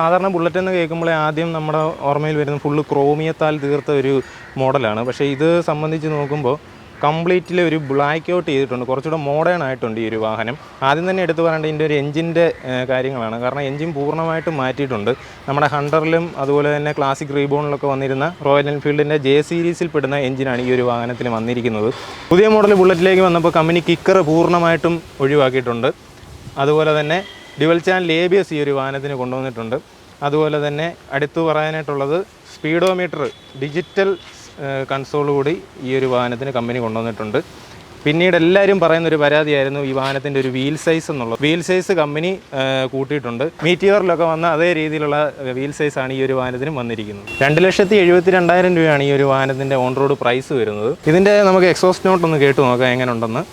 സാധാരണ ബുള്ളറ്റ് എന്ന് കേൾക്കുമ്പോൾ ആദ്യം നമ്മുടെ ഓർമ്മയിൽ വരുന്നത് ഫുള്ള് ക്രോമിയത്താൽ തീർത്ത ഒരു മോഡലാണ്. പക്ഷേ ഇത് സംബന്ധിച്ച് നോക്കുമ്പോൾ കംപ്ലീറ്റ്ലി ഒരു ബ്ലാക്ക് ഔട്ട് ചെയ്തിട്ടുണ്ട്. കുറച്ചുകൂടെ മോഡേൺ ആയിട്ടുണ്ട് ഈ ഒരു വാഹനം. ആദ്യം തന്നെ എടുത്തു പറയേണ്ടത് ഇതിൻ്റെ ഒരു എഞ്ചിൻ്റെ കാര്യങ്ങളാണ്. കാരണം എഞ്ചിൻ പൂർണ്ണമായിട്ടും മാറ്റിയിട്ടുണ്ട്. നമ്മുടെ ഹണ്ടറിലും അതുപോലെ തന്നെ ക്ലാസിക് റീബോണിലൊക്കെ വന്നിരുന്ന റോയൽ എൻഫീൽഡിൻ്റെ ജെ സീരീസിൽ പെടുന്ന എഞ്ചിനാണ് ഈ ഒരു വാഹനത്തിന് വന്നിരിക്കുന്നത്. പുതിയ മോഡൽ ബുള്ളറ്റിലേക്ക് വന്നപ്പോൾ കമ്പനി കിക്കർ പൂർണ്ണമായിട്ടും ഒഴിവാക്കിയിട്ടുണ്ട്. അതുപോലെ തന്നെ ഡ്യുവൽ ചാനൽ ABS ഈ ഒരു വാഹനത്തിന് കൊണ്ടുവന്നിട്ടുണ്ട്. അതുപോലെ തന്നെ അടുത്തു പറയാനായിട്ടുള്ളത് സ്പീഡോമീറ്റർ ഡിജിറ്റൽ കൺസോൾ കൂടി ഈ ഒരു വാഹനത്തിന് കമ്പനി കൊണ്ടുവന്നിട്ടുണ്ട്. പിന്നീട് എല്ലാവരും പറയുന്നൊരു പരാതിയായിരുന്നു ഈ വാഹനത്തിൻ്റെ ഒരു വീൽ സൈസ് എന്നുള്ളത്. വീൽ സൈസ് കമ്പനി കൂട്ടിയിട്ടുണ്ട്. മീറ്റിയറിലൊക്കെ വന്ന അതേ രീതിയിലുള്ള വീൽ സൈസാണ് ഈ ഒരു വാഹനത്തിനും വന്നിരിക്കുന്നത്. 2,72,000 രൂപയാണ് ഈ ഒരു വാഹനത്തിൻ്റെ ഓൺ റോഡ് പ്രൈസ് വരുന്നത്. ഇതിൻ്റെ നമുക്ക് എക്സോസ്റ്റ് നോട്ട് ഒന്ന് കേട്ട് നോക്കാം എങ്ങനെ ഉണ്ടെന്ന്.